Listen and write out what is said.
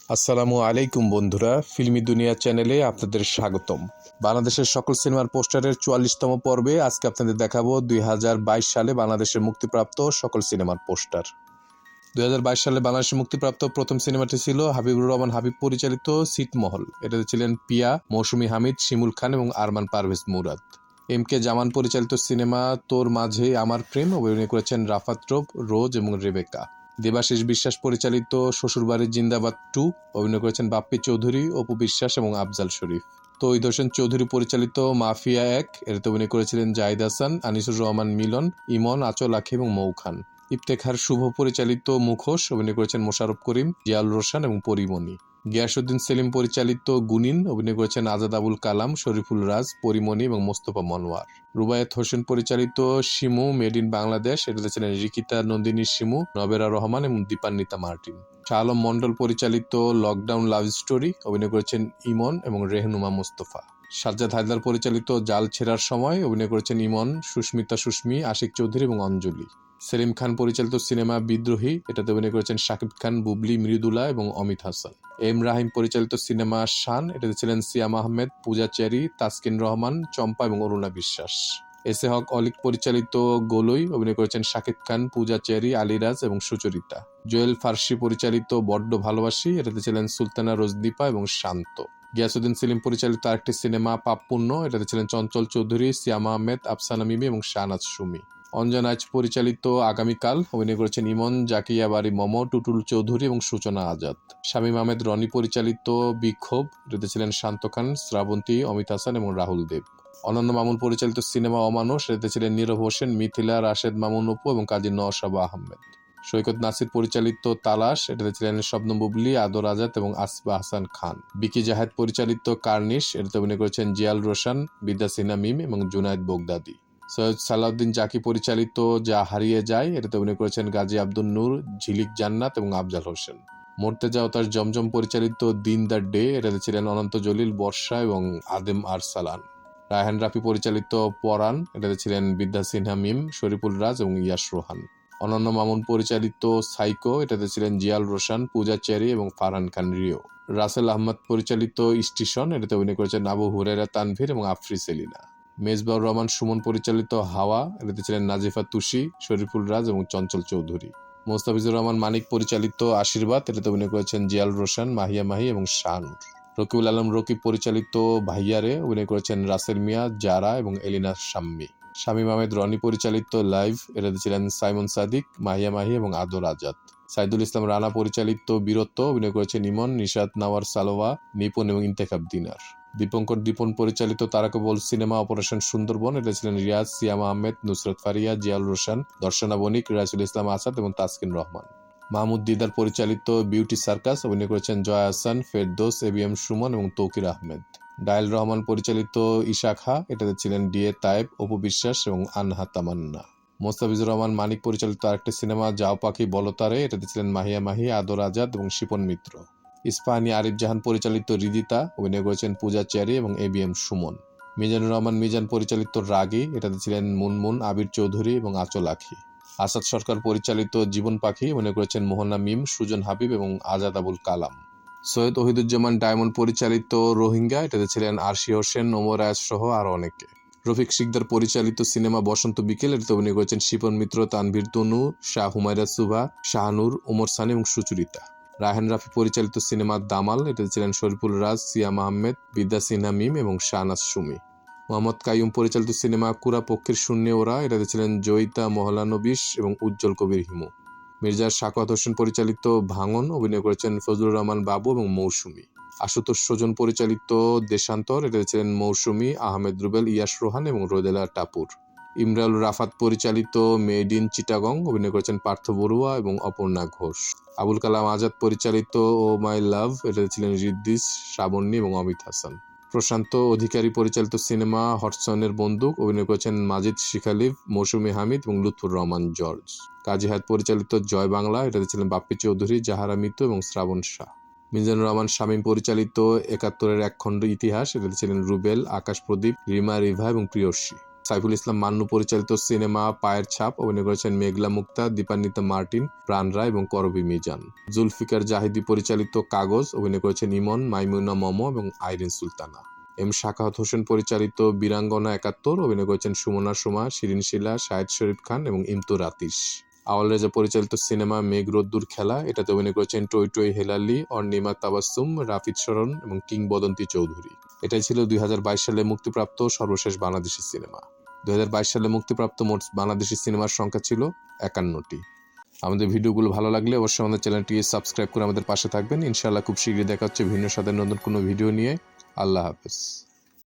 আসসালামু আলাইকুম বন্ধুরা, ফিল্মি দুনিয়া চ্যানেলে আপনাদের স্বাগতম। বাংলাদেশের সকল সিনেমার পোস্টারের ৪৪তম পর্বে আজকে আপনাদের দেখাবো ২০২২ সালে বাংলাদেশের মুক্তিপ্রাপ্ত সকল সিনেমার পোস্টার। ২০২২ সালে বাংলাদেশে মুক্তিপ্রাপ্ত প্রথম সিনেমাটি ছিল হাবিবুর রহমান হাবিব পরিচালিত ছিটমহল। এটাতে ছিলেন পিয়া, মৌসুমী হামিদ, শিমুল খান এবং আরমান পারভেজ মুরাদ। এম কে জামান পরিচালিত সিনেমা তোর মাঝে আমার প্রেম, অভিনয় করেছেন রাফাত রব, রোজ এবং রেবেকা। দেবাশিস বিশ্বাস পরিচালিত শ্বশুরবাড়ির জিন্দাবাদ 2, অভিনয় করেছেন বাপ্পি চৌধুরী, অপু বিশ্বাস এবং আফজাল শরীফ। তৌহিদ হোসেন চৌধুরী পরিচালিত মাফিয়া 1, এটাতে অভিনয় করেছিলেন জাহিদ হাসান, আনিসুর রহমান মিলন, ইমন, আঁচল আখি এবং মৌ খান। ইফতেখার শুভ পরিচালিত মুখোশ, অভিনয় করেছেন মোশাররফ করিম, জিয়াউল রোশন এবং পরিমণি। গিয়াসউদ্দিন সেলিম পরিচালিত গুনিন, অভিনয় করেছেন আজাদ আবুল কালাম, শরীফুল রাজ, পরিমণি এবং মোস্তফা মনোয়ার। রুবায়েত হোসেন পরিচালিত শিমু মেড ইন বাংলাদেশ, এটাতে ছিলেন রিকিতা নন্দিনী শিমু, নবেরা রহমান এবং দীপান্বিতা মার্টিন। শাহ আলম মন্ডল পরিচালিত লকডাউন লাভ স্টোরি, অভিনয় করেছেন ইমন এবং রেহনুমা মোস্তফা। সাজ্জাদ হায়দার পরিচালিত জাল ছেঁড়ার সময়, অভিনয় করেছেন ইমন, সুস্মিতা সুস্মি, আশিক চৌধুরী এবং অঞ্জলি। সেলিম খান পরিচালিত সিনেমা বিদ্রোহী, এটাতে অভিনয় করেছেন শাকিব খান, বুবলি, মৃদুলা এবং অমিত হাসান। এম রাহিম পরিচালিত সিনেমা শান, এটাতে ছিলেন সিয়াম আহমেদ, পূজা চেরি, তাসকিন রহমান, চম্পা এবং অরুণা বিশ্বাস। এস এ হক অলিক পরিচালিত গোলই, অভিনয় করেছেন শাকিব খান, পূজা চেরি, আলিরাজ এবং সুচরিতা। জোয়েল ফার্সি পরিচালিত বড্ড ভালোবাসি, এটাতে ছিলেন সুলতানা রোজদীপা এবং শান্ত। গিয়াসউদ্দিন সেলিম পরিচালিত আরেকটি সিনেমা পাপপুণ্য, এটাতে ছিলেন চঞ্চল চৌধুরী, সিয়াম আহমেদ, আফসানা মিমি এবং শাহনাজ সুমি। অঞ্জন আইচ পরিচালিত আগামীকাল, অভিনয় করেছেন ইমন, জাকিয়া বাড়ি মম, টুটুল চৌধুরী এবং সূচনা আজাদ। শামীম আহমেদ রনি পরিচালিত বিক্ষোভ, এটাতে ছিলেন শান্ত খান, শ্রাবন্তী, অমিত হাসান এবং রাহুল দেব। অনন্য মামুন পরিচালিত সিনেমা অমানুষ, এটাতে ছিলেন নীরব হোসেন, মিথিলা, রাশেদ মামুন অপু এবং কাজী নওশাবা আহমেদ। সৈকত নাসির পরিচালিত তালাশ, এটাতে ছিলেন শবনম বুবলি, আদর আজাদ এবং আসিফা হাসান খান। বিকি জাহেদ পরিচালিত কার্নিশ, এটাতে অভিনয় করেছেন জিয়াল রোশন, বিদ্যা সিনহা মিম এবং জুনায়েদ বোগদাদি। সৈয়দ সালাউদ্দিন জাকি পরিচালিত যা হারিয়ে যায়, এটাতে অভিনয় করেছেন গাজী আব্দুল নূর, ঝিলিক জান্নাত এবং আফজাল হোসেন। মর্তেজা ও তার জমজম পরিচালিত দিন দ্য ডে, এটাতে ছিলেন অনন্ত জলিল, বর্ষা এবং আদেম আরসালান। রায়হান রাফি পরিচালিত পরাণ, এটাতে ছিলেন বিদ্যা সিনহা মিম, শরীফুল রাজ এবং ইয়াস রোহান। অনন্য মামুন পরিচালিত সাইকো, এটাতে ছিলেন জিয়াল রোশন, পূজা চেরি এবং ফারহান খান রিও। রাসেল আহমদ পরিচালিত স্টেশন, এটাতে অভিনয় করেছেন আবু হুরায়রা তানভীর এবং আফরি সেলিনা। মেজবাউর রহমান সুমন পরিচালিত হাওয়া, এটাতে ছিলেন নাজিফা তুষি, শরীফুল রাজ এবং চঞ্চল চৌধুরী। মোস্তাফিজুর রহমান মানিক পরিচালিত আশীর্বাদ, এটাতে অভিনয় করেছেন জিয়াল রোশন, মাহিয়া মাহি এবং শাহনুর। রকিবুল আলম রকিব পরিচালিত ভাইয়ারে, অভিনয় করেছেন রাসেল মিয়া, জারা এবং এলিনা শাম্মী। শামীম আহমেদ রনি পরিচালিত লাইভ, এটাতে ছিলেন সাইমন সাদিক, মাহিয়া মাহি এবং আদর আজাদ। সাইদুল ইসলাম রানা পরিচালিত বীরত্ব, অভিনয় করেছেন ইমন, নিশাত নাওয়ার সালোয়া, নিপুণ এবং ইন্তেখাব দিনার। দীপঙ্কর দীপন পরিচালিত তারাকবল সিনেমা অপারেশন সুন্দরবন, এটা ছিলেন রিয়াজ, সিয়াম আহমেদ, নুসরত ফারিয়া, জিয়াউল রোশন, দর্শনা বণিক, রাইসুল ইসলাম আসাদ এবং তাসকিন রহমান। মাহমুদ দিদার পরিচালিত বিউটি সার্কাস, অভিনয় করেছেন জয়া হাসান, ফেরদৌস, এবিএম সুমন এবং তৌকির আহমেদ। ডায়েল রহমান পরিচালিত ইশাখা, এটাতে ছিলেন ডিএ তায়েব, অপু বিশ্বাস এবং আনহা তামান্না। মোস্তাফিজুর রহমান মানিক পরিচালিত আরেকটি সিনেমা যাও পাখি বলতারে, এটাতে ছিলেন মাহিয়া মাহি, আদর আজাদ এবং শিপন মিত্র। ইস্পাহানি আরিফ জাহান পরিচালিত হৃদিতা, অভিনয় করেছেন পূজা চেরি এবং এবিএম সুমন। মিজানুর রহমান মিজান পরিচালিত রাগী, এটাতে ছিলেন মুনমুন, আবির চৌধুরী এবং আঁচল আখি। আসাদ সরকার পরিচালিত জীবন পাখি, অভিনয় করেছেন মোহনা মিম, সুজন হাবিব এবং আজাদ আবুল কালাম। সৈয়দ ওহিদুজ্জামান ডায়মন্ড পরিচালিত রোহিঙ্গা, এটাতে ছিলেন আরশি হোসেন, ওমর আয়াজ সহ আরো অনেকে। রফিক শিকদার পরিচালিত সিনেমা বসন্ত বিকেল, এটাতে অভিনয় করেছেন শিপন মিত্র, তানভীর তনু, শাহ হুমায়রা সুভা, শাহানুর, ওমর সানি এবং সুচরিতা। রায়হান রাফি পরিচালিত সিনেমা দামাল, এটাতে ছিলেন শরীফুল রাজ, সিয়াম আহমেদ, বিদ্যা সিনহা মিম এবং শাহনাজ সুমি। মোহাম্মদ কাইয়ুম পরিচালিত সিনেমা কুরা পক্ষের শূন্যে ওরা, এটাতে ছিলেন জয়িতা মহলানবিশ এবং উজ্জ্বল কবির হিমু। মির্জা শাকওয়াত হোসেন পরিচালিত ভাঙন, অভিনয় করেছেন ফজলুর রহমান বাবু এবং মৌসুমী। আশুতোষ সজন পরিচালিত দেশান্তর, এটাতে ছিলেন মৌসুমী, আহমেদ রুবেল, ইয়াস রোহান এবং রোদেলা টাপুর। ইমরাল রাফাত পরিচালিত মেড ইন চিটাগং, অভিনয় করেছেন পার্থ বড়ুয়া এবং অপর্ণা ঘোষ। আবুল কালাম আজাদ পরিচালিত ও মাই লাভ, এটাতে ছিলেন রিদ্দিস, শ্রাবণী এবং অমিত হাসান। প্রশান্ত অধিকারী পরিচালিত সিনেমা হটসনের বন্দুক, অভিনয় করেছেন মাজিদ শিখালিফ, মৌসুমী হামিদ এবং লুৎফুর রহমান জর্জ। কাজী হায়াত পরিচালিত জয় বাংলা, এটাতে ছিলেন বাপ্পি চৌধুরী, জাহারা মিতু এবং শ্রাবণ শাহ। মিজানুর রহমান শামীম পরিচালিত ৭১-এর এক খণ্ড ইতিহাস, এটাতে ছিলেন রুবেল, আকাশ প্রদীপ, রিমা, রিভা এবং প্রিয়সী। সাইফুল ইসলাম মান্নু পরিচালিত সিনেমা পায়ের ছাপ, অভিনয় করেছেন মেঘলা মুক্তা, দীপান্বিতা মার্টিন, প্রাণ রায় এবং করবী মিজান। জুলফিকার জাহিদি পরিচালিত কাগজ, অভিনয় করেছেন ইমন, মাইমুনা মম এবং আইরিন সুলতানা। এম শাখাওয়াত হোসেন পরিচালিত বীরাঙ্গনা ৭১, অভিনয় করেছেন সুমনা সুমা, শিরিন শিলা, শাহেদ শরীফ খান এবং ইমতুর আতিশ। আওয়াল রেজা পরিচালিত সিনেমা মেঘ রোদ্দুর খেলা, এটাতে অভিনয় করেছেন টই টই হেলালি, অর্ণিমা তাবাসসুম, রাফিদ শরণ এবং কিংবদন্তি চৌধুরী। এটাই ছিল ২০২২ সালে মুক্তিপ্রাপ্ত সর্বশেষ বাংলাদেশি সিনেমা। ২০২২ সালে মুক্তিপ্রাপ্ত মোট বাংলাদেশি সিনেমার সংখ্যা ছিল ৫১টি। আমাদের ভিডিওগুলো ভালো লাগলে অবশ্যই আমাদের চ্যানেলটি সাবস্ক্রাইব করে আমাদের পাশে থাকবেন। ইনশাআল্লাহ খুব শীঘ্রই দেখা হচ্ছে ভিন্ন স্বাদের নতুন কোনো ভিডিও নিয়ে। আল্লাহ হাফেজ।